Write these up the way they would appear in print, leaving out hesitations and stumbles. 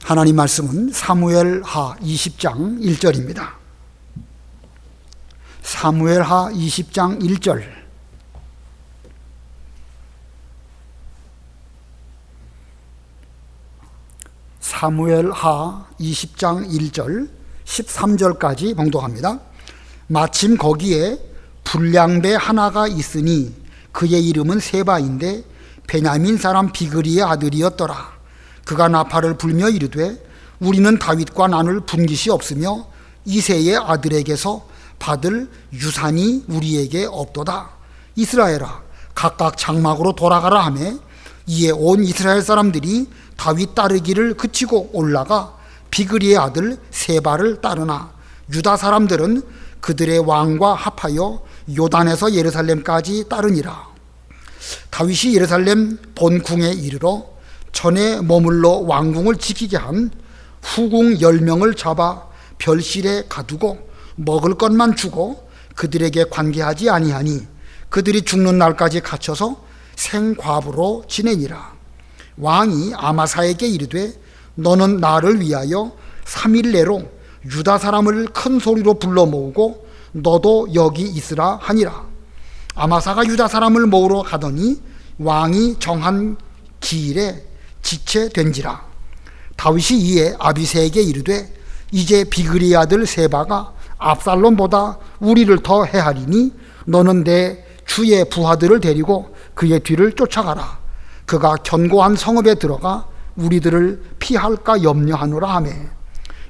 하나님 말씀은 사무엘하 20장 1절입니다. 사무엘하 20장 1절. 사무엘하 20장 1절 13절까지 봉독합니다. 마침 거기에 불량배 하나가 있으니 그의 이름은 세바인데 베냐민 사람 비그리의 아들이었더라. 그가 나팔을 불며 이르되 우리는 다윗과 나눌 분깃이 없으며 이새의 아들에게서 받을 유산이 우리에게 없도다. 이스라엘아, 각각 장막으로 돌아가라 하매 이에 온 이스라엘 사람들이 다윗 따르기를 그치고 올라가 비그리의 아들 세바를 따르나 유다 사람들은 그들의 왕과 합하여 요단에서 예루살렘까지 따르니라. 다윗이 예루살렘 본궁에 이르러 전에 머물러 왕궁을 지키게 한 후궁 10명을 잡아 별실에 가두고 먹을 것만 주고 그들에게 관계하지 아니하니 그들이 죽는 날까지 갇혀서 생과부로 지내니라. 왕이 아마사에게 이르되 너는 나를 위하여 3일 내로 유다 사람을 큰 소리로 불러 모으고 너도 여기 있으라 하니라. 아마사가 유다 사람을 모으러 가더니 왕이 정한 기일에 지체된지라. 다윗이 이에 아비새에게 이르되 이제 비그리의 아들 세바가 압살롬보다 우리를 더 해하리니 너는 내 주의 부하들을 데리고 그의 뒤를 쫓아가라. 그가 견고한 성읍에 들어가 우리들을 피할까 염려하노라 하며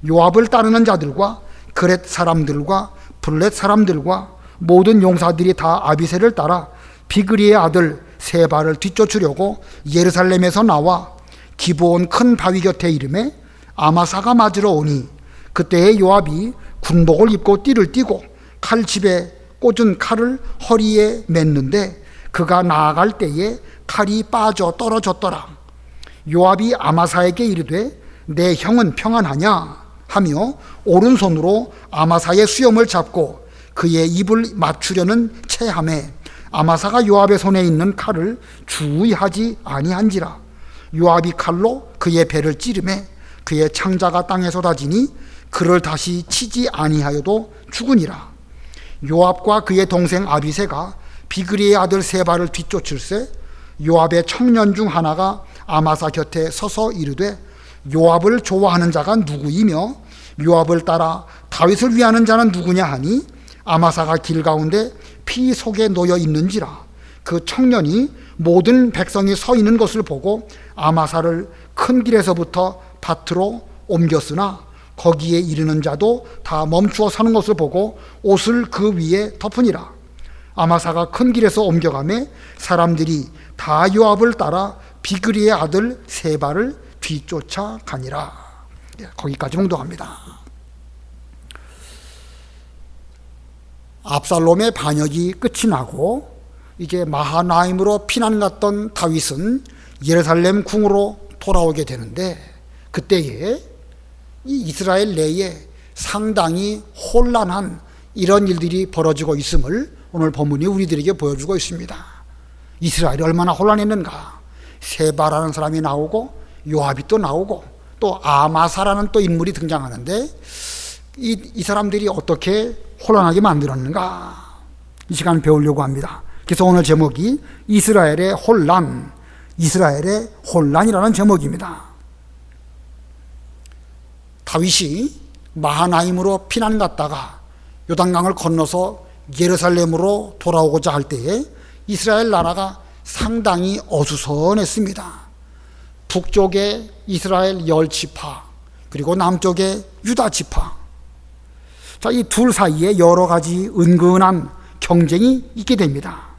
요압을 따르는 자들과 그렛 사람들과 블렛 사람들과 모든 용사들이 다 아비새를 따라 비그리의 아들 세바를 뒤쫓으려고 예루살렘에서 나와 기브온 큰 바위 곁에 이르매 아마사가 맞으러 오니 그때에 요압이 군복을 입고 띠를 띠고 칼집에 꽂은 칼을 허리에 맸는데 그가 나아갈 때에 칼이 빠져 떨어졌더라. 요압이 아마사에게 이르되 내 형은 평안하냐 하며 오른손으로 아마사의 수염을 잡고 그의 입을 맞추려는 체함에 아마사가 요압의 손에 있는 칼을 주의하지 아니한지라. 요압이 칼로 그의 배를 찌르매 그의 창자가 땅에 쏟아지니 그를 다시 치지 아니하여도 죽으니라. 요압과 그의 동생 아비새가 비그리의 아들 세바를 뒤쫓을세 요압의 청년 중 하나가 아마사 곁에 서서 이르되 요압을 좋아하는 자가 누구이며 요압을 따라 다윗을 위하는 자는 누구냐 하니 아마사가 길 가운데 피 속에 놓여 있는지라. 그 청년이 모든 백성이 서 있는 것을 보고 아마사를 큰 길에서부터 밭으로 옮겼으나 거기에 이르는 자도 다 멈추어 서는 것을 보고 옷을 그 위에 덮으니라. 아마사가 큰 길에서 옮겨가매 사람들이 다 요압을 따라 비그리의 아들 세바를 뒤쫓아 가니라. 거기까지 봉독합니다. 압살롬의 반역이 끝이 나고 이제 마하나임으로 피난 갔던 다윗은 예루살렘 궁으로 돌아오게 되는데 그때에 이 이스라엘 내에 상당히 혼란한 이런 일들이 벌어지고 있음을 오늘 본문이 우리들에게 보여주고 있습니다. 이스라엘이 얼마나 혼란했는가. 세바라는 사람이 나오고 요압이 또 나오고 또 아마사라는 또 인물이 등장하는데 이 사람들이 어떻게 혼란하게 만들었는가, 이 시간 배우려고 합니다. 그래서 오늘 제목이 이스라엘의 혼란이라는 제목입니다. 다윗이 마하나임으로 피난 갔다가 요단강을 건너서 예루살렘으로 돌아오고자 할 때에 이스라엘 나라가 상당히 어수선했습니다. 북쪽에 이스라엘 10지파 그리고 남쪽에 유다 지파. 자, 이 둘 사이에 여러 가지 은근한 경쟁이 있게 됩니다.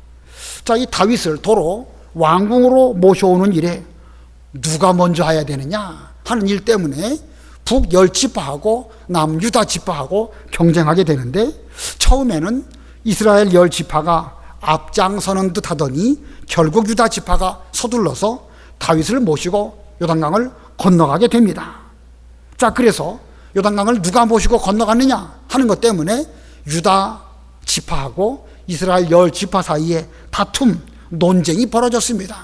자, 이 다윗을 도로 왕궁으로 모셔오는 일에 누가 먼저 해야 되느냐 하는 일 때문에 북 10지파하고 남 유다 지파하고 경쟁하게 되는데 처음에는 이스라엘 10지파가 앞장서는 듯 하더니 결국 유다 지파가 서둘러서 다윗을 모시고 요단강을 건너가게 됩니다. 자, 그래서 요단강을 누가 모시고 건너갔느냐 하는 것 때문에 유다 지파하고 이스라엘 10지파 사이에 다툼, 논쟁이 벌어졌습니다.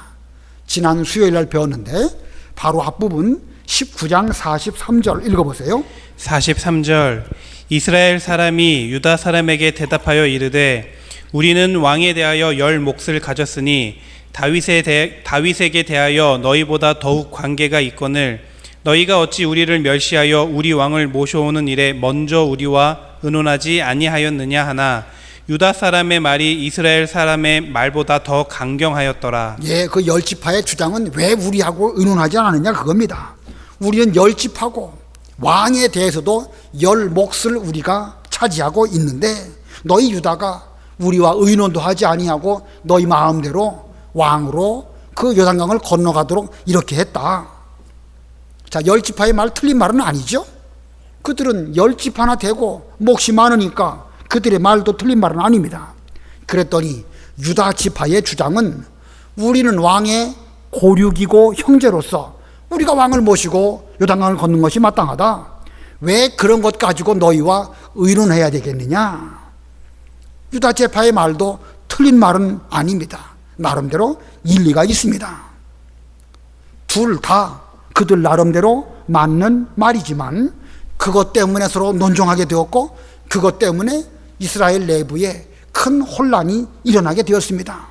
지난 수요일 날 배웠는데 바로 앞부분 19장 43절 읽어보세요. 43절 이스라엘 사람이 유다 사람에게 대답하여 이르되 우리는 왕에 대하여 10 몫을 가졌으니 다윗에게 대하여 너희보다 더욱 관계가 있거늘 너희가 어찌 우리를 멸시하여 우리 왕을 모셔오는 일에 먼저 우리와 의논하지 아니하였느냐 하나 유다 사람의 말이 이스라엘 사람의 말보다 더 강경하였더라. 예, 그 10지파의 주장은 왜 우리하고 의논하지 않았느냐 그겁니다. 우리는 10지파고 왕에 대해서도 10 몫을 우리가 차지하고 있는데 너희 유다가 우리와 의논도 하지 아니하고 너희 마음대로 왕으로 그 요단강을 건너가도록 이렇게 했다. 자, 10지파의 말 틀린 말은 아니죠. 그들은 10지파나 되고 몫이 많으니까 그들의 말도 틀린 말은 아닙니다. 그랬더니 유다 지파의 주장은 우리는 왕의 고륙이고 형제로서 우리가 왕을 모시고 요단강을 걷는 것이 마땅하다. 왜 그런 것 가지고 너희와 의논해야 되겠느냐. 유다 지파의 말도 틀린 말은 아닙니다. 나름대로 일리가 있습니다. 둘 다 그들 나름대로 맞는 말이지만 그것 때문에 서로 논쟁하게 되었고 그것 때문에 이스라엘 내부에 큰 혼란이 일어나게 되었습니다.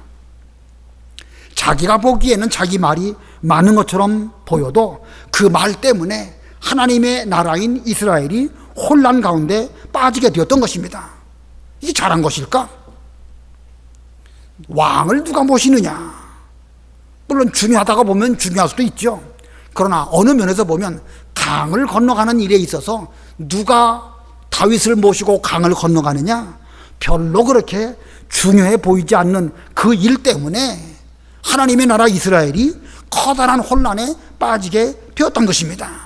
자기가 보기에는 자기 말이 많은 것처럼 보여도 그 말 때문에 하나님의 나라인 이스라엘이 혼란 가운데 빠지게 되었던 것입니다. 이게 잘한 것일까? 왕을 누가 모시느냐? 물론 중요하다고 보면 중요할 수도 있죠. 그러나 어느 면에서 보면 강을 건너가는 일에 있어서 누가 다윗을 모시고 강을 건너가느냐? 별로 그렇게 중요해 보이지 않는 그 일 때문에 하나님의 나라 이스라엘이 커다란 혼란에 빠지게 되었던 것입니다.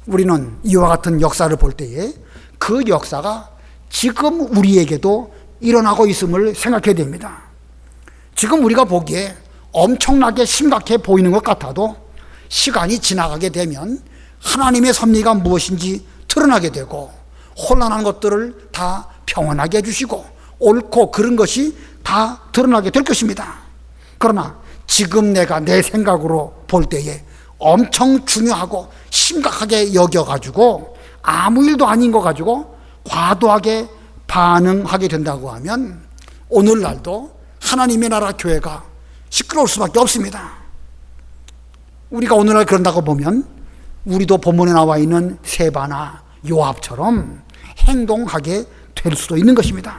우리는 이와 같은 역사를 볼 때에 그 역사가 지금 우리에게도 일어나고 있음을 생각해야 됩니다. 지금 우리가 보기에 엄청나게 심각해 보이는 것 같아도 시간이 지나가게 되면 하나님의 섭리가 무엇인지 드러나게 되고 혼란한 것들을 다 평온하게 해주시고 옳고 그른 것이 다 드러나게 될 것입니다. 그러나 지금 내가 내 생각으로 볼 때에 엄청 중요하고 심각하게 여겨가지고 아무 일도 아닌 거 가지고 과도하게 반응하게 된다고 하면 오늘날도 하나님의 나라 교회가 시끄러울 수밖에 없습니다. 우리가 오늘날 그런다고 보면 우리도 본문에 나와 있는 세바나 요압처럼 행동하게 될 수도 있는 것입니다.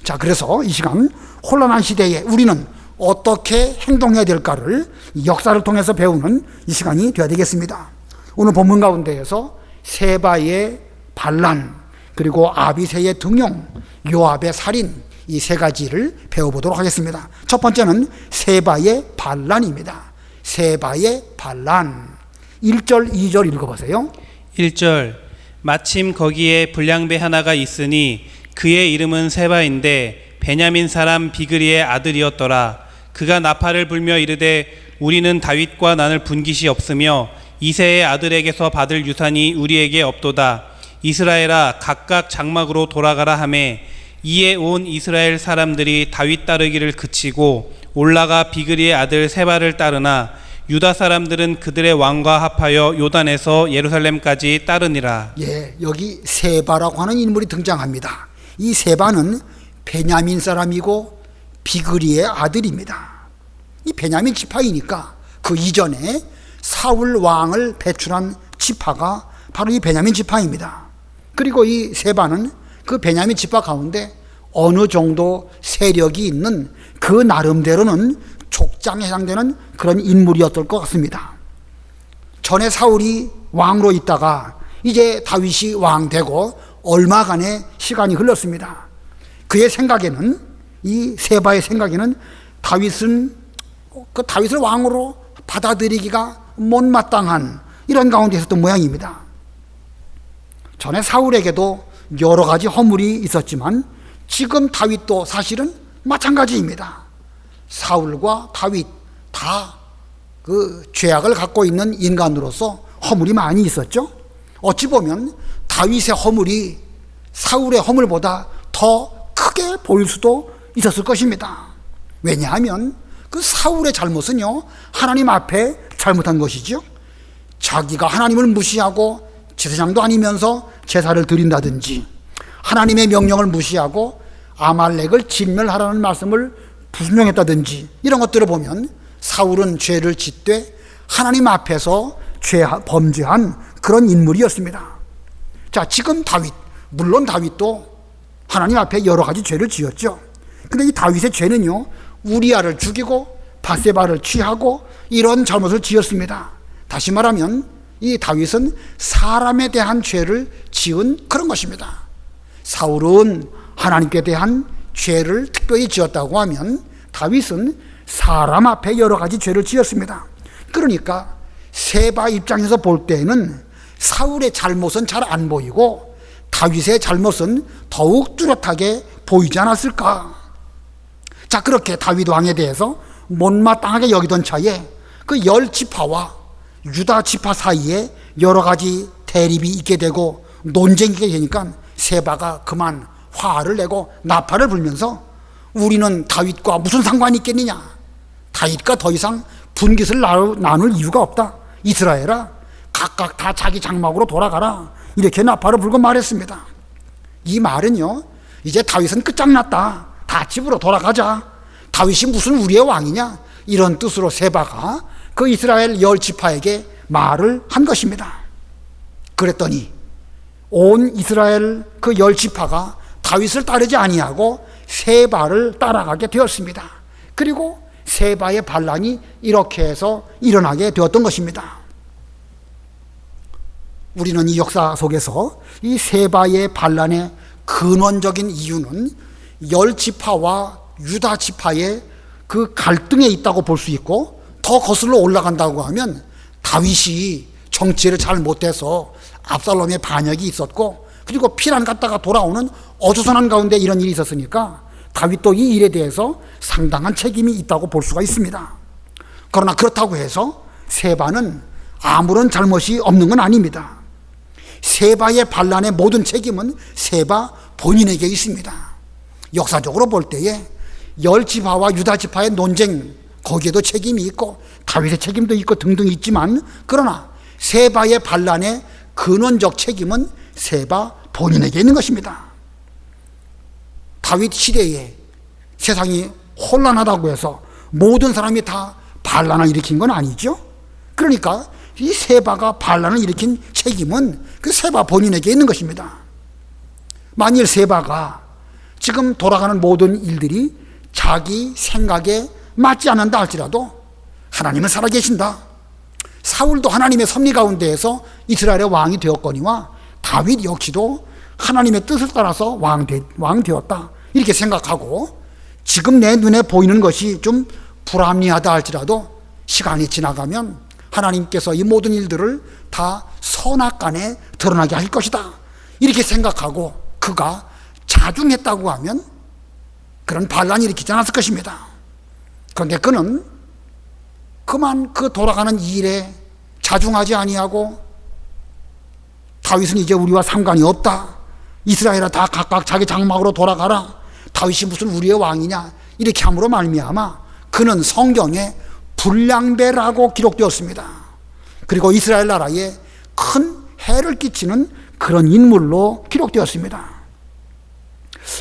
자, 그래서 이 시간 혼란한 시대에 우리는 어떻게 행동해야 될까를 역사를 통해서 배우는 이 시간이 되어야 되겠습니다. 오늘 본문 가운데에서 세바의 반란, 그리고 아비새의 등용, 요압의 살인, 이 세 가지를 배워보도록 하겠습니다. 첫 번째는 세바의 반란입니다. 세바의 반란. 1절, 2절 읽어보세요. 1절 마침 거기에 불량배 하나가 있으니 그의 이름은 세바인데 베냐민 사람 비그리의 아들이었더라. 그가 나팔을 불며 이르되 우리는 다윗과 나눌 분깃이 없으며 이새의 아들에게서 받을 유산이 우리에게 없도다. 이스라엘아 각각 장막으로 돌아가라 하매 이에 온 이스라엘 사람들이 다윗 따르기를 그치고 올라가 비그리의 아들 세바를 따르나 유다 사람들은 그들의 왕과 합하여 요단에서 예루살렘까지 따르니라. 예, 여기 세바라고 하는 인물이 등장합니다. 이 세바는 베냐민 사람이고 비그리의 아들입니다. 이 베냐민 지파이니까 그 이전에 사울 왕을 배출한 지파가 바로 이 베냐민 지파입니다. 그리고 이 세바는 그 베냐민 지파 가운데 어느 정도 세력이 있는 그 나름대로는 족장에 해당되는 그런 인물이었을 것 같습니다. 전에 사울이 왕으로 있다가 이제 다윗이 왕 되고 얼마간의 시간이 흘렀습니다. 그의 생각에는, 이 세바의 생각에는 다윗을 왕으로 받아들이기가 못마땅한 이런 가운데 있었던 모양입니다. 전에 사울에게도 여러 가지 허물이 있었지만 지금 다윗도 사실은 마찬가지입니다. 사울과 다윗 다 그 죄악을 갖고 있는 인간으로서 허물이 많이 있었죠. 어찌 보면 다윗의 허물이 사울의 허물보다 더 크게 보일 수도 있었을 것입니다. 왜냐하면 그 사울의 잘못은요, 하나님 앞에 잘못한 것이죠. 자기가 하나님을 무시하고 제사장도 아니면서 제사를 드린다든지, 하나님의 명령을 무시하고 아말렉을 진멸하라는 말씀을 불순종했다든지, 이런 것들을 보면 사울은 죄를 짓되 하나님 앞에서 범죄한 그런 인물이었습니다. 자, 지금 다윗, 물론 다윗도 하나님 앞에 여러 가지 죄를 지었죠. 근데 이 다윗의 죄는요, 우리아를 죽이고 바세바를 취하고 이런 잘못을 지었습니다. 다시 말하면 이 다윗은 사람에 대한 죄를 지은 그런 것입니다. 사울은 하나님께 대한 죄를 특별히 지었다고 하면 다윗은 사람 앞에 여러 가지 죄를 지었습니다. 그러니까 세바 입장에서 볼 때에는 사울의 잘못은 잘 안 보이고 다윗의 잘못은 더욱 뚜렷하게 보이지 않았을까. 자, 그렇게 다윗 왕에 대해서 못마땅하게 여기던 차에 그 10지파와 유다 지파 사이에 여러 가지 대립이 있게 되고 논쟁이 있게 되니까 세바가 그만 화를 내고 나팔을 불면서 우리는 다윗과 무슨 상관이 있겠느냐, 다윗과 더 이상 분깃을 나눌 이유가 없다, 이스라엘아 각각 다 자기 장막으로 돌아가라, 이렇게 나팔을 불고 말했습니다. 이 말은요, 이제 다윗은 끝장났다, 다 집으로 돌아가자, 다윗이 무슨 우리의 왕이냐, 이런 뜻으로 세바가 그 이스라엘 10지파에게 말을 한 것입니다. 그랬더니 온 이스라엘 그 10지파가 다윗을 따르지 아니하고 세바를 따라가게 되었습니다. 그리고 세바의 반란이 이렇게 해서 일어나게 되었던 것입니다. 우리는 이 역사 속에서 이 세바의 반란의 근원적인 이유는 10지파와 유다 지파의 그 갈등에 있다고 볼 수 있고, 더 거슬러 올라간다고 하면 다윗이 정치를 잘 못해서 압살롬의 반역이 있었고, 그리고 피난 갔다가 돌아오는 어수선한 가운데 이런 일이 있었으니까 다윗도 이 일에 대해서 상당한 책임이 있다고 볼 수가 있습니다. 그러나 그렇다고 해서 세바는 아무런 잘못이 없는 건 아닙니다. 세바의 반란의 모든 책임은 세바 본인에게 있습니다. 역사적으로 볼 때에 10지파와 유다지파의 논쟁, 거기에도 책임이 있고 다윗의 책임도 있고 등등 있지만, 그러나 세바의 반란의 근원적 책임은 세바 본인에게 있는 것입니다. 다윗 시대에 세상이 혼란하다고 해서 모든 사람이 다 반란을 일으킨 건 아니죠. 그러니까 이 세바가 반란을 일으킨 책임은 그 세바 본인에게 있는 것입니다. 만일 세바가 지금 돌아가는 모든 일들이 자기 생각에 맞지 않는다 할지라도 하나님은 살아계신다, 사울도 하나님의 섭리 가운데에서 이스라엘의 왕이 되었거니와 다윗 역시도 하나님의 뜻을 따라서 왕 되었다, 이렇게 생각하고 지금 내 눈에 보이는 것이 좀 불합리하다 할지라도 시간이 지나가면 하나님께서 이 모든 일들을 다 선악간에 드러나게 할 것이다, 이렇게 생각하고 그가 자중했다고 하면 그런 반란이 일으키지 않았을 것입니다. 그런데 그는 그만 그 돌아가는 이 일에 자중하지 아니하고 다윗은 이제 우리와 상관이 없다, 이스라엘아 다 각각 자기 장막으로 돌아가라, 다윗이 무슨 우리의 왕이냐, 이렇게 함으로 말미암아 그는 성경에 불량배라고 기록되었습니다. 그리고 이스라엘 나라에 큰 해를 끼치는 그런 인물로 기록되었습니다.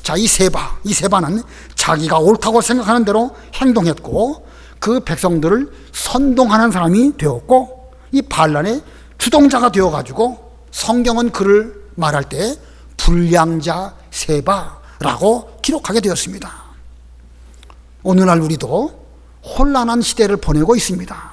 자, 이 세바는 자기가 옳다고 생각하는 대로 행동했고 그 백성들을 선동하는 사람이 되었고, 이 반란의 주동자가 되어가지고 성경은 그를 말할 때 불량자 세바라고 기록하게 되었습니다. 오늘날 우리도 혼란한 시대를 보내고 있습니다.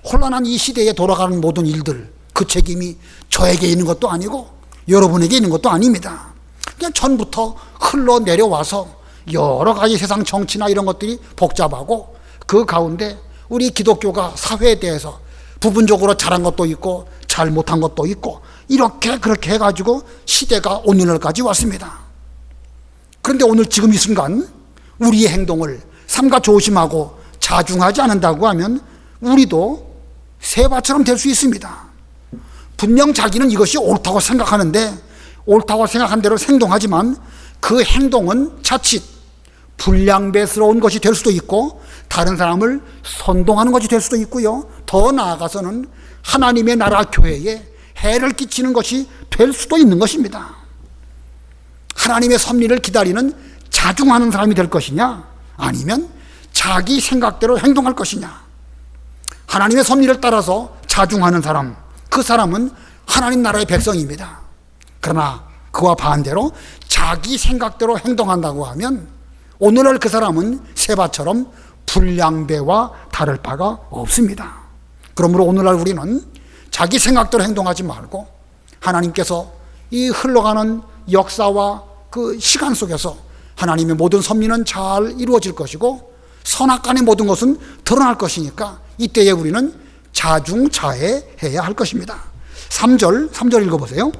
혼란한 이 시대에 돌아가는 모든 일들, 그 책임이 저에게 있는 것도 아니고 여러분에게 있는 것도 아닙니다. 그냥 전부터 흘러내려와서 여러 가지 세상 정치나 이런 것들이 복잡하고, 그 가운데 우리 기독교가 사회에 대해서 부분적으로 잘한 것도 있고 잘못한 것도 있고, 이렇게 그렇게 해가지고 시대가 오늘날까지 왔습니다. 그런데 오늘 지금 이 순간 우리의 행동을 삼가 조심하고 자중하지 않는다고 하면 우리도 세바처럼 될 수 있습니다. 분명 자기는 이것이 옳다고 생각하는데 옳다고 생각한 대로 행동하지만 그 행동은 자칫 불량배스러운 것이 될 수도 있고 다른 사람을 선동하는 것이 될 수도 있고요, 더 나아가서는 하나님의 나라 교회에 해를 끼치는 것이 될 수도 있는 것입니다. 하나님의 섭리를 기다리는 자중하는 사람이 될 것이냐, 아니면 자기 생각대로 행동할 것이냐. 하나님의 섭리를 따라서 자중하는 사람, 그 사람은 하나님 나라의 백성입니다. 그러나 그와 반대로 자기 생각대로 행동한다고 하면 오늘날 그 사람은 세바처럼 불량배와 다를 바가 없습니다. 그러므로 오늘날 우리는 자기 생각대로 행동하지 말고 하나님께서 이 흘러가는 역사와 그 시간 속에서 하나님의 모든 섭리는 잘 이루어질 것이고 선악간의 모든 것은 드러날 것이니까 이때에 우리는 자중자애해야 할 것입니다. 3절 읽어보세요.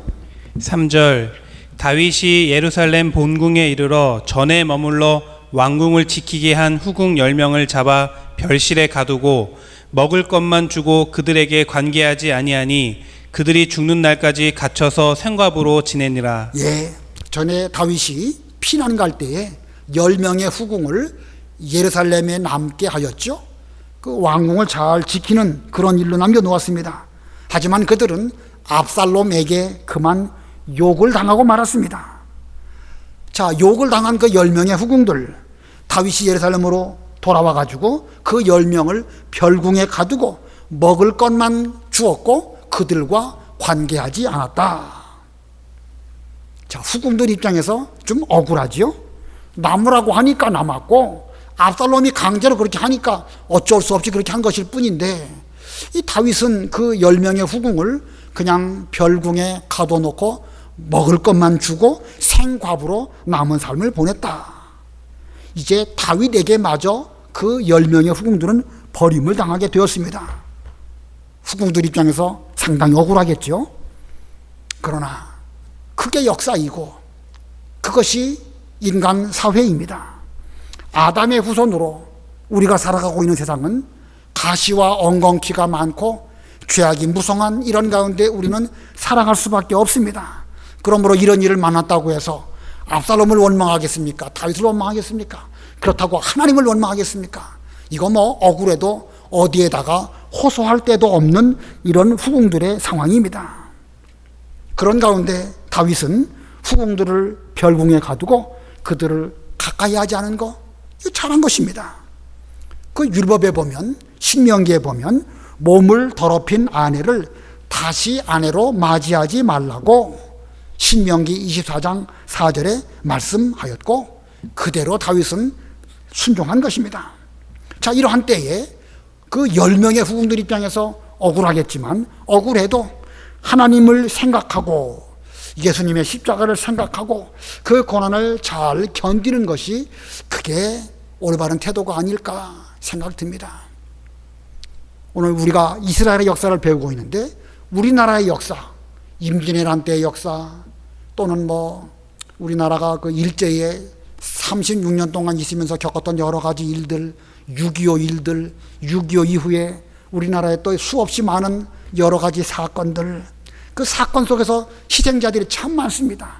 3절 다윗이 예루살렘 본궁에 이르러 전에 머물러 왕궁을 지키게 한 후궁 10명을 잡아 별실에 가두고 먹을 것만 주고 그들에게 관계하지 아니하니 그들이 죽는 날까지 갇혀서 생과부로 지내니라. 예, 전에 다윗이 피난 갈 때에 10명의 후궁을 예루살렘에 남게 하였죠. 그 왕궁을 잘 지키는 그런 일로 남겨놓았습니다. 하지만 그들은 압살롬에게 그만 욕을 당하고 말았습니다. 자, 욕을 당한 그 10명의 후궁들, 다윗이 예루살렘으로 돌아와 가지고 그 10명을 별궁에 가두고 먹을 것만 주었고 그들과 관계하지 않았다. 자, 후궁들 입장에서 좀 억울하지요. 남으라고 하니까 남았고 압살롬이 강제로 그렇게 하니까 어쩔 수 없이 그렇게 한 것일 뿐인데, 이 다윗은 그 10명의 후궁을 그냥 별궁에 가둬놓고 먹을 것만 주고 생과부로 남은 삶을 보냈다. 이제 다윗에게 마저 그 10명의 후궁들은 버림을 당하게 되었습니다. 후궁들 입장에서 상당히 억울하겠죠. 그러나 그게 역사이고 그것이 인간 사회입니다. 아담의 후손으로 우리가 살아가고 있는 세상은 가시와 엉겅퀴가 많고 죄악이 무성한 이런 가운데 우리는 살아갈 수밖에 없습니다. 그러므로 이런 일을 만났다고 해서 압살롬을 원망하겠습니까? 다윗을 원망하겠습니까? 그렇다고 하나님을 원망하겠습니까? 이거 뭐 억울해도 어디에다가 호소할 데도 없는 이런 후궁들의 상황입니다. 그런 가운데 다윗은 후궁들을 별궁에 가두고 그들을 가까이 하지 않은 거, 이거 잘한 것입니다. 그 율법에 보면, 신명기에 보면 몸을 더럽힌 아내를 다시 아내로 맞이하지 말라고 신명기 24장 4절에 말씀하였고 그대로 다윗은 순종한 것입니다. 자, 이러한 때에 그 10명의 후궁들 입장에서 억울하겠지만 억울해도 하나님을 생각하고 예수님의 십자가를 생각하고 그 고난을 잘 견디는 것이 그게 올바른 태도가 아닐까 생각됩니다. 오늘 우리가 이스라엘의 역사를 배우고 있는데 우리나라의 역사, 임진왜란 때의 역사 또는 뭐 우리나라가 그 일제에 36년 동안 있으면서 겪었던 여러 가지 일들, 6.25 일들, 6.25 이후에 우리나라에 또 수없이 많은 여러 가지 사건들, 그 사건 속에서 희생자들이 참 많습니다.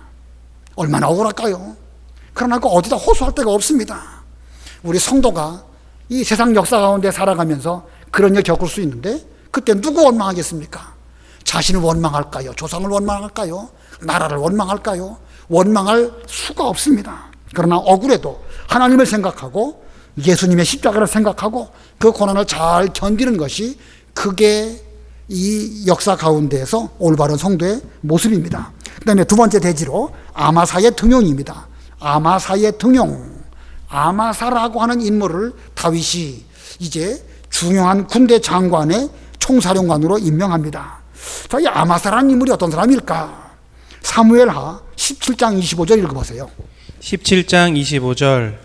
얼마나 억울할까요? 그러나 그 어디다 호소할 데가 없습니다. 우리 성도가 이 세상 역사 가운데 살아가면서 그런 일 겪을 수 있는데 그때 누구 원망하겠습니까? 자신을 원망할까요? 조상을 원망할까요? 나라를 원망할까요? 원망할 수가 없습니다. 그러나 억울해도 하나님을 생각하고 예수님의 십자가를 생각하고 그 고난을 잘 견디는 것이 그게 이 역사 가운데에서 올바른 성도의 모습입니다. 그 다음에 두 번째 대지로 아마사의 등용입니다. 아마사의 등용. 아마사라고 하는 인물을 다윗이 이제 중요한 군대 장관의 총사령관으로 임명합니다. 자, 이 아마사라는 인물이 어떤 사람일까? 사무엘하 17장 25절 읽어보세요. 17장 25절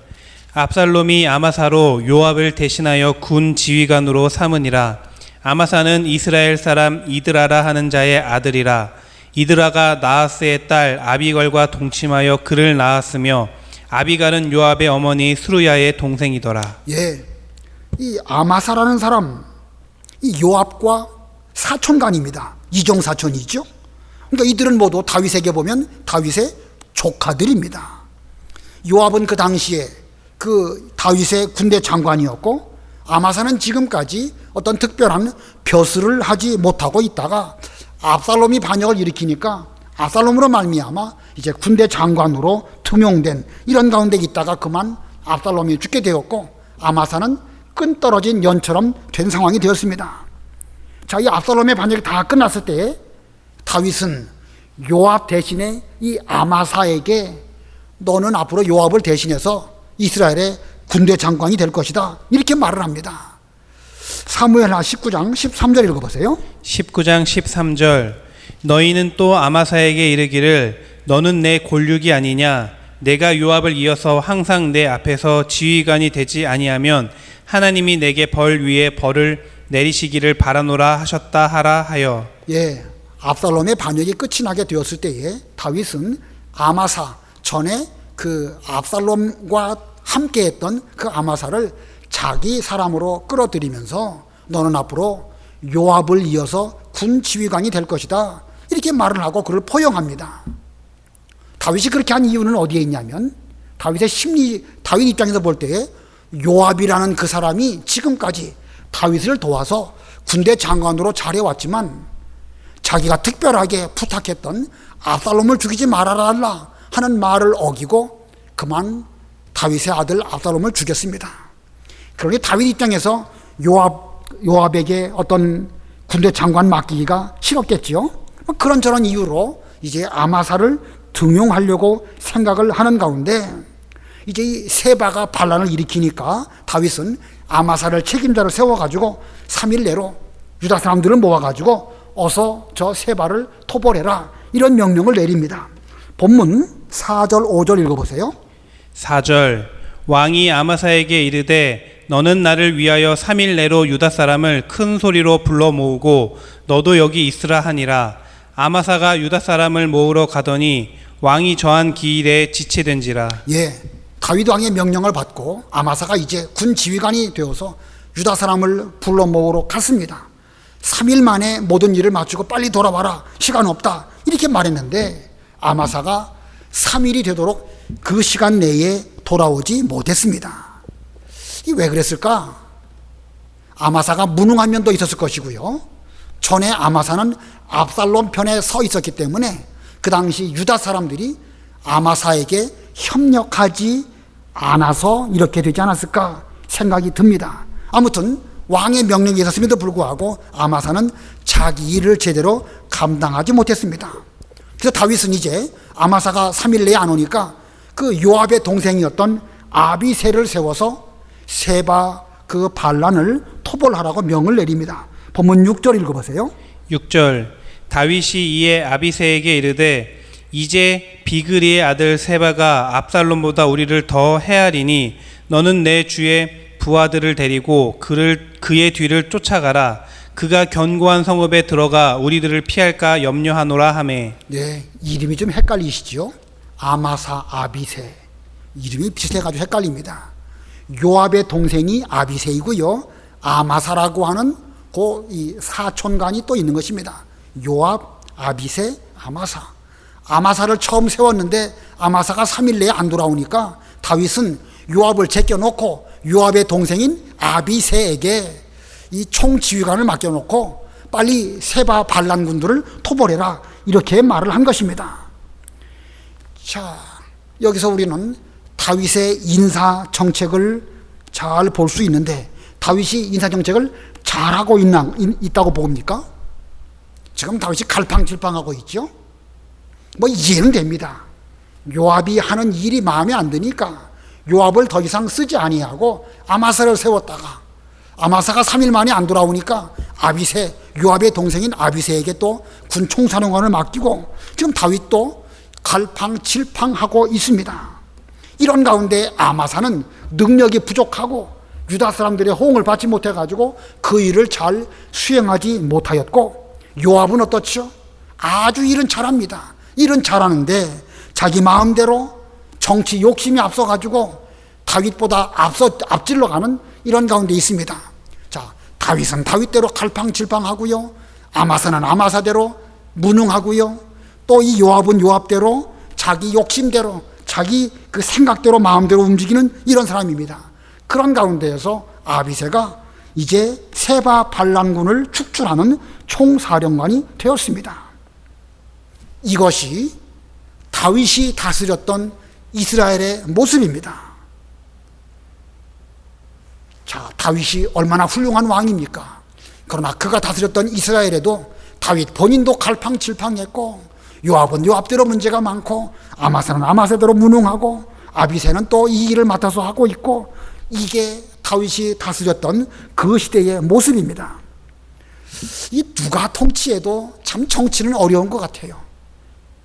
압살롬이 아마사로 요압을 대신하여 군 지휘관으로 삼으니라. 아마사는 이스라엘 사람 이드라라 하는 자의 아들이라. 이드라가 나하스의 딸 아비갈과 동침하여 그를 낳았으며 아비갈은 요압의 어머니 수르야의 동생이더라. 예, 이 아마사라는 사람, 이 요압과 사촌간입니다. 이종 사촌이죠. 그러니까 이들은 모두 다윗에게 보면 다윗의 조카들입니다. 요압은 그 당시에 그 다윗의 군대 장관이었고 아마사는 지금까지 어떤 특별한 벼슬을 하지 못하고 있다가 압살롬이 반역을 일으키니까 압살롬으로 말미암아 이제 군대 장관으로 등용된 이런 가운데 있다가 그만 압살롬이 죽게 되었고 아마사는 끈 떨어진 연처럼 된 상황이 되었습니다. 자, 이 압살롬의 반역이 다 끝났을 때 다윗은 요압 대신에 이 아마사에게 너는 앞으로 요압을 대신해서 이스라엘의 군대 장관이 될 것이다, 이렇게 말을 합니다. 사무엘하 19장 13절 읽어보세요. 19장 13절 너희는 또 아마사에게 이르기를 너는 내 골육이 아니냐 내가 요압을 이어서 항상 내 앞에서 지휘관이 되지 아니하면 하나님이 내게 벌 위에 벌을 내리시기를 바라노라 하셨다 하라 하여. 예, 압살롬의 반역이 끝이 나게 되었을 때에 다윗은 아마사, 전에 그 압살롬과 함께했던 그 아마사를 자기 사람으로 끌어들이면서 너는 앞으로 요압을 이어서 군 지휘관이 될 것이다, 이렇게 말을 하고 그를 포용합니다. 다윗이 그렇게 한 이유는 어디에 있냐면 다윗의 심리, 다윗 입장에서 볼 때에 요압이라는 그 사람이 지금까지 다윗을 도와서 군대 장관으로 잘해왔지만 자기가 특별하게 부탁했던 압살롬을 죽이지 말아라 하는 말을 어기고 그만 다윗의 아들 압살롬을 죽였습니다. 그러니 다윗 입장에서 요압에게 어떤 군대 장관 맡기기가 싫었겠지요. 그런저런 이유로 이제 아마사를 등용하려고 생각을 하는 가운데 이제 이 세바가 반란을 일으키니까 다윗은 아마사를 책임자로 세워가지고 3일 내로 유다 사람들을 모아가지고 어서 저 세바를 토벌해라, 이런 명령을 내립니다. 본문 4절 5절 읽어보세요. 4절 왕이 아마사에게 이르되 너는 나를 위하여 3일 내로 유다 사람을 큰 소리로 불러 모으고 너도 여기 있으라 하니라. 아마사가 유다 사람을 모으러 가더니 왕이 저한 기일에 지체된지라. 예, 다윗 왕의 명령을 받고 아마사가 이제 군 지휘관이 되어서 유다 사람을 불러 모으러 갔습니다. 3일 만에 모든 일을 마치고 빨리 돌아와라, 시간 없다, 이렇게 말했는데 아마사가 3일이 되도록 그 시간 내에 돌아오지 못했습니다. 이게 왜 그랬을까? 아마사가 무능한 면도 있었을 것이고요. 전에 아마사는 압살롬 편에 서 있었기 때문에 그 당시 유다 사람들이 아마사에게 협력하지 않아서 이렇게 되지 않았을까 생각이 듭니다. 아무튼 왕의 명령이 있었음에도 불구하고 아마사는 자기 일을 제대로 감당하지 못했습니다. 그래서 다윗은 이제 아마사가 3일 내에 안 오니까 그 요압의 동생이었던 아비새를 세워서 세바 그 반란을 토벌하라고 명을 내립니다. 본문 6절 읽어보세요. 6절 다윗이 이에 아비새에게 이르되 이제 비그리의 아들 세바가 압살롬보다 우리를 더 해하리니 너는 내 주의 부하들을 데리고 그의 뒤를 쫓아가라. 그가 견고한 성읍에 들어가 우리들을 피할까 염려하노라 하매. 네, 이름이 좀 헷갈리시죠? 아마사, 아비새, 이름이 비슷해가지고 헷갈립니다. 요압의 동생이 아비새이고요, 아마사라고 하는 그 이 사촌간이 또 있는 것입니다. 요압, 아비새, 아마사. 아마사를 처음 세웠는데 아마사가 3일 내에 안 돌아오니까 다윗은 요압을 제껴놓고 요압의 동생인 아비새에게 이 총지휘관을 맡겨놓고 빨리 세바 반란군들을 토벌해라, 이렇게 말을 한 것입니다. 자, 여기서 우리는 다윗의 인사 정책을 잘 볼 수 있는데 다윗이 인사 정책을 잘하고 있다고 봅니까? 지금 다윗이 갈팡질팡하고 있죠. 뭐 이해는 됩니다. 요압이 하는 일이 마음에 안 드니까 요압을 더 이상 쓰지 아니하고 아마사를 세웠다가 아마사가 3일 만에 안 돌아오니까 아비새, 요압의 동생인 아비새에게 또 군 총사령관을 맡기고 지금 다윗도 갈팡질팡하고 있습니다. 이런 가운데 아마사는 능력이 부족하고 유다 사람들의 호응을 받지 못해가지고 그 일을 잘 수행하지 못하였고, 요압은 어떻죠? 아주 일은 잘합니다. 일은 잘하는데 자기 마음대로 정치 욕심이 앞서가지고 다윗보다 앞질러 가는 이런 가운데 있습니다. 자, 다윗은 다윗대로 갈팡질팡하고요, 아마사는 아마사대로 무능하고요, 또 이 요압은 요압대로 자기 욕심대로 자기 그 생각대로 마음대로 움직이는 이런 사람입니다. 그런 가운데에서 아비새가 이제 세바 반란군을 축출하는 총사령관이 되었습니다. 이것이 다윗이 다스렸던 이스라엘의 모습입니다. 자, 다윗이 얼마나 훌륭한 왕입니까? 그러나 그가 다스렸던 이스라엘에도 다윗 본인도 갈팡질팡했고, 요압은 요압대로 문제가 많고, 아마사는 아마사대로 무능하고, 아비새는 또 이 일을 맡아서 하고 있고, 이게 다윗이 다스렸던 그 시대의 모습입니다. 이 누가 통치해도 참 정치는 어려운 것 같아요.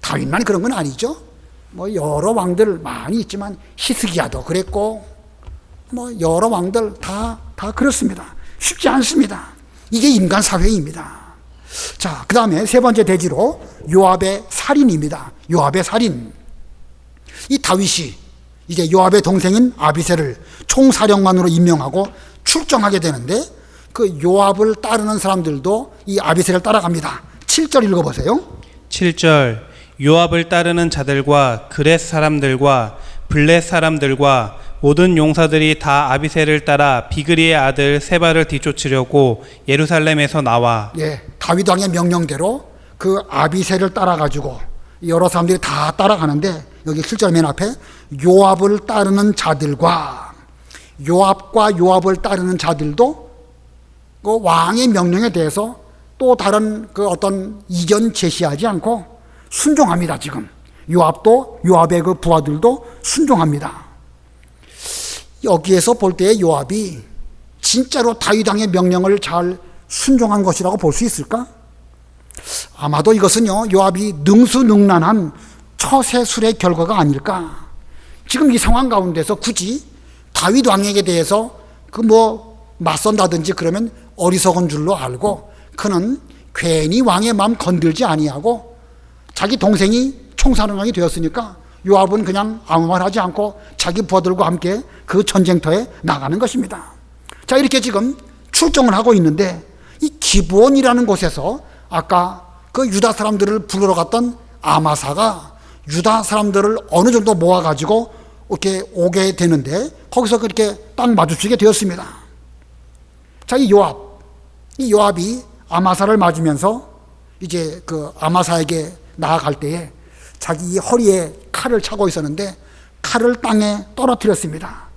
다윗만 그런 건 아니죠. 뭐 여러 왕들 많이 있지만 히스기야도 그랬고, 뭐 여러 왕들 다 그렇습니다. 쉽지 않습니다. 이게 인간 사회입니다. 자, 그 다음에 세 번째 대지로 요압의 살인입니다. 요압의 살인. 이 다윗이 이제 요압의 동생인 아비새를 총사령관으로 임명하고 출정하게 되는데, 그 요압을 따르는 사람들도 이 아비새를 따라갑니다. 7절 읽어보세요. 7절 요압을 따르는 자들과 그렛 사람들과 블렛 사람들과 모든 용사들이 다 아비새를 따라 비그리의 아들 세바를 뒤쫓으려고 예루살렘에서 나와. 예, 다윗 왕의 명령대로 그 아비새를 따라가지고 여러 사람들이 다 따라가는데, 여기 7절 맨 앞에 요압을 따르는 자들과, 요압과 요압을 따르는 자들도 그 왕의 명령에 대해서 또 다른 그 어떤 이견 제시하지 않고 순종합니다. 지금 요압도, 요압의 그 부하들도 순종합니다. 여기에서 볼 때 요압이 진짜로 다윗 왕의 명령을 잘 순종한 것이라고 볼 수 있을까? 아마도 이것은요, 요압이 능수능란한 처세술의 결과가 아닐까. 지금 이 상황 가운데서 굳이 다윗 왕에게 대해서 그 뭐 맞선다든지 그러면 어리석은 줄로 알고, 그는 괜히 왕의 마음 건들지 아니하고 자기 동생이 총사령관이 되었으니까 요압은 그냥 아무 말 하지 않고 자기 부하들과 함께 그 전쟁터에 나가는 것입니다. 자, 이렇게 지금 출정을 하고 있는데, 이 기브온이라는 곳에서 아까 그 유다 사람들을 부르러 갔던 아마사가 유다 사람들을 어느 정도 모아가지고 이렇게 오게 되는데, 거기서 그렇게 딱 마주치게 되었습니다. 자, 이 요압이 아마사를 맞으면서 이제 그 아마사에게 나아갈 때에 자기 허리에 칼을 차고 있었는데 칼을 땅에 떨어뜨렸습니다.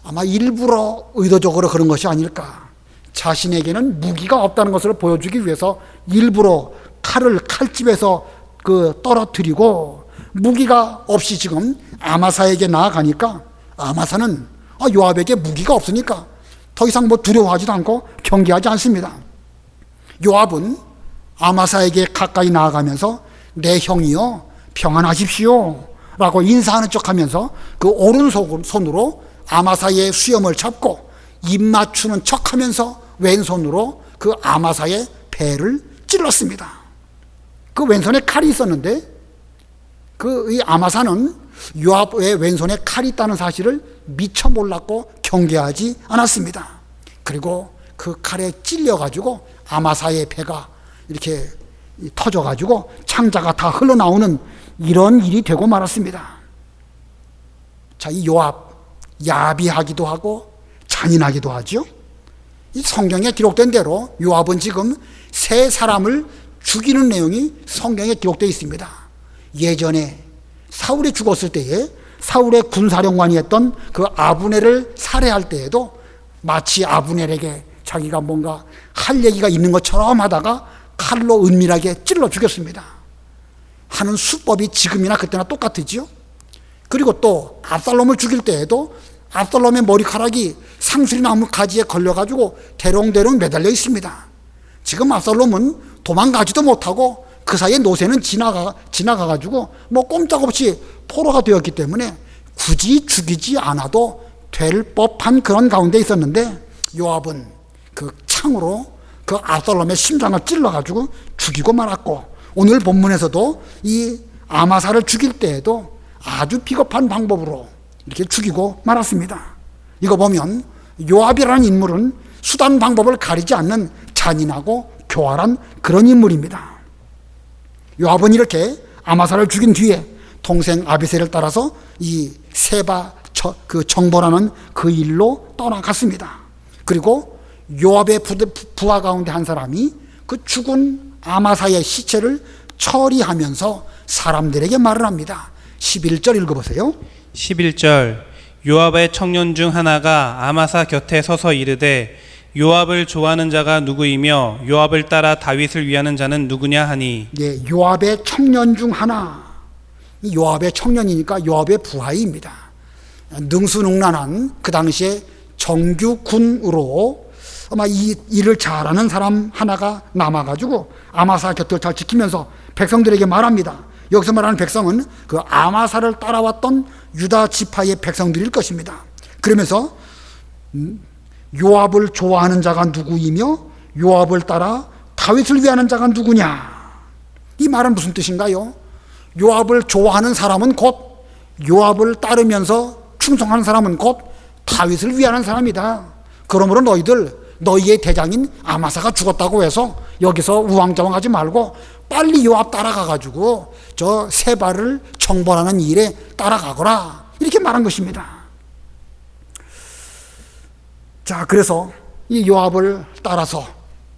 아마 일부러 의도적으로 그런 것이 아닐까. 자신에게는 무기가 없다는 것을 보여주기 위해서 일부러 칼을 칼집에서 그 떨어뜨리고, 무기가 없이 지금 아마사에게 나아가니까 아마사는 요압에게 무기가 없으니까 더 이상 뭐 두려워하지도 않고 경계하지 않습니다. 요압은 아마사에게 가까이 나아가면서 내 형이여 평안하십시오 라고 인사하는 척하면서 그 오른손으로 아마사의 수염을 잡고 입 맞추는 척하면서 왼손으로 그 아마사의 배를 찔렀습니다. 그 왼손에 칼이 있었는데, 그 이 아마사는 요압의 왼손에 칼이 있다는 사실을 미처 몰랐고 경계하지 않았습니다. 그리고 그 칼에 찔려가지고 아마사의 배가 이렇게 터져가지고 창자가 다 흘러나오는 이런 일이 되고 말았습니다. 자, 이 요압 야비하기도 하고 잔인하기도 하죠. 이 성경에 기록된 대로 요압은 지금 세 사람을 죽이는 내용이 성경에 기록되어 있습니다. 예전에 사울이 죽었을 때에 사울의 군사령관이 했던 그 아브넬을 살해할 때에도 마치 아브넬에게 자기가 뭔가 할 얘기가 있는 것처럼 하다가 칼로 은밀하게 찔러 죽였습니다. 하는 수법이 지금이나 그때나 똑같으지요. 그리고 또 압살롬을 죽일 때에도 압살롬의 머리카락이 상수리나무 가지에 걸려가지고 대롱대롱 매달려 있습니다. 지금 압살롬은 도망가지도 못하고 그 사이에 노새는 지나가가지고 뭐 꼼짝없이 포로가 되었기 때문에 굳이 죽이지 않아도 될 법한 그런 가운데 있었는데, 요압은 그 창으로 그 압살롬의 심장을 찔러가지고 죽이고 말았고, 오늘 본문에서도 이 아마사를 죽일 때에도 아주 비겁한 방법으로 이렇게 죽이고 말았습니다. 이거 보면 요압이라는 인물은 수단 방법을 가리지 않는 잔인하고 교활한 그런 인물입니다. 요압은 이렇게 아마사를 죽인 뒤에 동생 아비새를 따라서 이 세바 그 정벌하는 그 일로 떠나갔습니다. 그리고 요압의 부하 가운데 한 사람이 그 죽은 아마사의 시체를 처리하면서 사람들에게 말을 합니다. 11절 읽어보세요. 11절 요압의 청년 중 하나가 아마사 곁에 서서 이르되 요압을 좋아하는 자가 누구이며 요압을 따라 다윗을 위하는 자는 누구냐 하니. 예, 요압의 청년 중 하나. 이 요압의 청년이니까 요압의 부하입니다. 능수능란한 그 당시에 정규군으로 아마 이 일을 잘하는 사람 하나가 남아가지고 아마사 곁을 잘 지키면서 백성들에게 말합니다. 여기서 말하는 백성은 그 아마사를 따라왔던 유다 지파의 백성들일 것입니다. 그러면서 요압을 좋아하는 자가 누구이며 요압을 따라 다윗을 위하는 자가 누구냐. 이 말은 무슨 뜻인가요? 요압을 좋아하는 사람은 곧 요압을 따르면서 충성하는 사람은 곧 다윗을 위하는 사람이다. 그러므로 너희의 대장인 아마사가 죽었다고 해서 여기서 우왕좌왕하지 말고 빨리 요압 따라가가지고 저 세바를 정벌하는 일에 따라가거라. 이렇게 말한 것입니다. 자, 그래서 이 요압을 따라서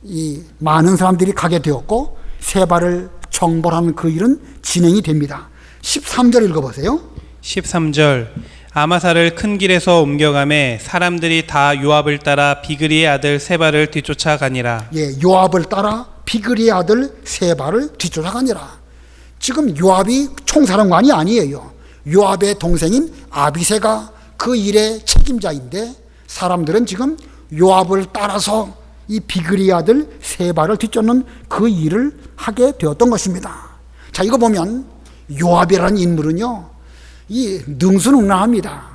이 많은 사람들이 가게 되었고 세바를 정벌하는 그 일은 진행이 됩니다. 13절 읽어보세요. 13절 아마사를 큰 길에서 옮겨가매 사람들이 다 요압을 따라 비그리의 아들 세바를 뒤쫓아가니라. 예, 요압을 따라 비그리의 아들 세바를 뒤쫓아가니라. 지금 요압이 총사령관이 아니에요. 요압의 동생인 아비새가 그 일의 책임자인데 사람들은 지금 요압을 따라서 이 비그리의 아들 세바를 뒤쫓는 그 일을 하게 되었던 것입니다. 자, 이거 보면 요압이라는 인물은요, 이 능수능란합니다.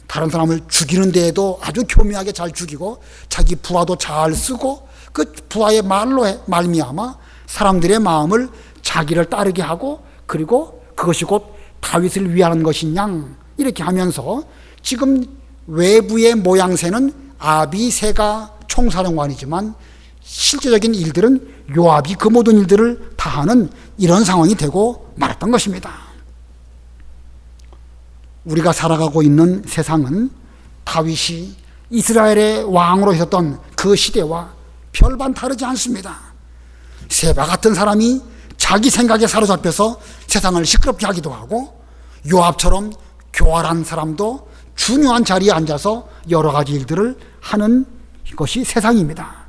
다른 사람을 죽이는 데에도 아주 교묘하게 잘 죽이고 자기 부하도 잘 쓰고 그 부하의 말로 말미암아 사람들의 마음을 자기를 따르게 하고 그리고 그것이 곧 다윗을 위하는 것이냐 이렇게 하면서 지금 외부의 모양새는 아비새가 총사령관이지만 실제적인 일들은 요압이 그 모든 일들을 다 하는 이런 상황이 되고 말았던 것입니다. 우리가 살아가고 있는 세상은 다윗이 이스라엘의 왕으로 있었던 그 시대와 별반 다르지 않습니다. 세바 같은 사람이 자기 생각에 사로잡혀서 세상을 시끄럽게 하기도 하고 요압처럼 교활한 사람도 중요한 자리에 앉아서 여러 가지 일들을 하는 것이 세상입니다.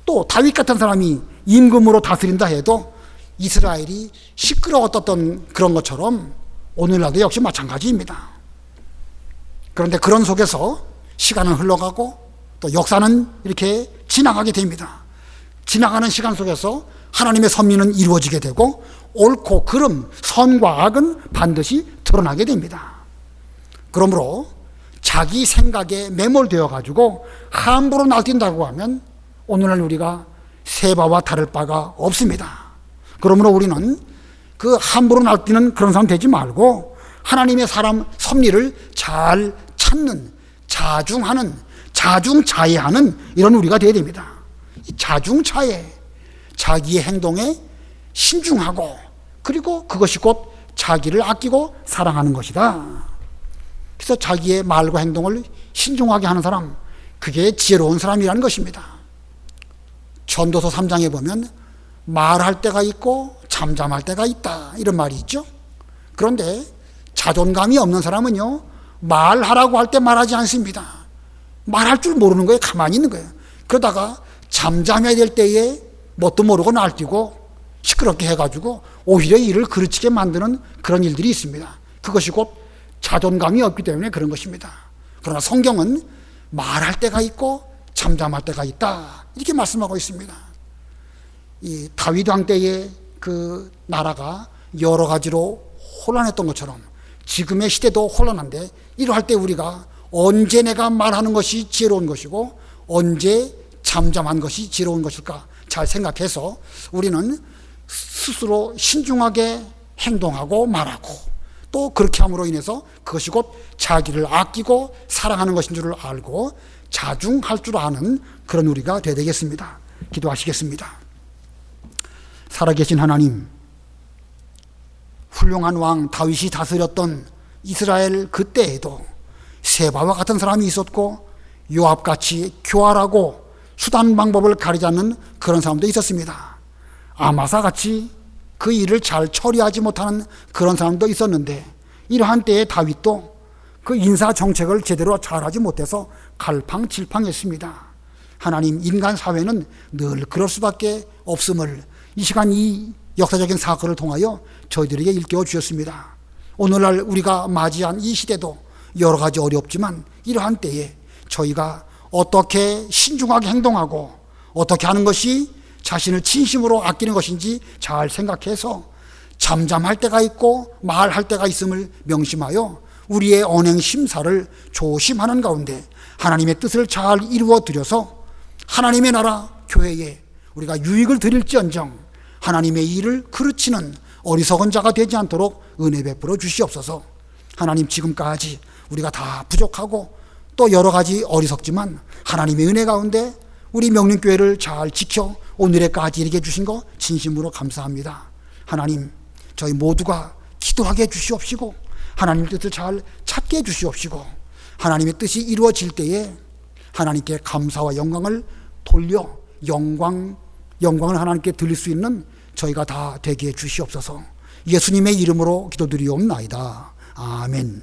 또 다윗 같은 사람이 임금으로 다스린다 해도 이스라엘이 시끄러웠던 그런 것처럼 오늘날도 역시 마찬가지입니다. 그런데 그런 속에서 시간은 흘러가고 또 역사는 이렇게 지나가게 됩니다. 지나가는 시간 속에서 하나님의 섭리는 이루어지게 되고 옳고 그름, 선과 악은 반드시 드러나게 됩니다. 그러므로 자기 생각에 매몰되어 가지고 함부로 날뛴다고 하면 오늘날 우리가 세바와 다를 바가 없습니다. 그러므로 우리는 그 함부로 날뛰는 그런 사람 되지 말고 하나님의 사람 섭리를 잘 찾는, 자중하는, 자중자애하는 이런 우리가 되어야 됩니다. 자중자애, 자기의 행동에 신중하고 그리고 그것이 곧 자기를 아끼고 사랑하는 것이다. 그래서 자기의 말과 행동을 신중하게 하는 사람, 그게 지혜로운 사람이라는 것입니다. 전도서 3장에 보면 말할 때가 있고 잠잠할 때가 있다 이런 말이 있죠. 그런데 자존감이 없는 사람은요, 말하라고 할 때 말하지 않습니다. 말할 줄 모르는 거예요. 가만히 있는 거예요. 그러다가 잠잠해야 될 때에 뭣도 모르고 날뛰고 시끄럽게 해가지고 오히려 일을 그르치게 만드는 그런 일들이 있습니다. 그것이 곧 자존감이 없기 때문에 그런 것입니다. 그러나 성경은 말할 때가 있고 잠잠할 때가 있다 이렇게 말씀하고 있습니다. 이 다윗 왕 때의 그 나라가 여러 가지로 혼란했던 것처럼 지금의 시대도 혼란한데 이러할 때 우리가 언제 내가 말하는 것이 지혜로운 것이고 언제 잠잠한 것이 지혜로운 것일까 잘 생각해서 우리는 스스로 신중하게 행동하고 말하고 또 그렇게 함으로 인해서 그것이 곧 자기를 아끼고 사랑하는 것인 줄을 알고 자중할 줄 아는 그런 우리가 되어야 되겠습니다. 기도하시겠습니다. 살아계신 하나님, 훌륭한 왕 다윗이 다스렸던 이스라엘 그때에도 세바와 같은 사람이 있었고 요압같이 교활하고 수단 방법을 가리지 않는 그런 사람도 있었습니다. 아마사같이 그 일을 잘 처리하지 못하는 그런 사람도 있었는데, 이러한 때에 다윗도 그 인사 정책을 제대로 잘하지 못해서 갈팡질팡했습니다. 하나님, 인간 사회는 늘 그럴 수밖에 없음을 이 시간 이 역사적인 사건을 통하여 저희들에게 일깨워 주셨습니다. 오늘날 우리가 맞이한 이 시대도 여러 가지 어렵지만 이러한 때에 저희가 어떻게 신중하게 행동하고 어떻게 하는 것이 자신을 진심으로 아끼는 것인지 잘 생각해서 잠잠할 때가 있고 말할 때가 있음을 명심하여 우리의 언행 심사를 조심하는 가운데 하나님의 뜻을 잘 이루어 드려서 하나님의 나라 교회에 우리가 유익을 드릴지언정 하나님의 일을 그르치는 어리석은 자가 되지 않도록 은혜 베풀어 주시옵소서. 하나님, 지금까지 우리가 다 부족하고 또 여러 가지 어리석지만 하나님의 은혜 가운데 우리 명륜교회를 잘 지켜 오늘에까지 이르게 해주신 거 진심으로 감사합니다. 하나님, 저희 모두가 기도하게 해주시옵시고 하나님의 뜻을 잘 찾게 해주시옵시고 하나님의 뜻이 이루어질 때에 하나님께 감사와 영광을 돌려 영광을 하나님께 드릴 수 있는 저희가 다 되게 해 주시옵소서. 예수님의 이름으로 기도드리옵나이다. 아멘.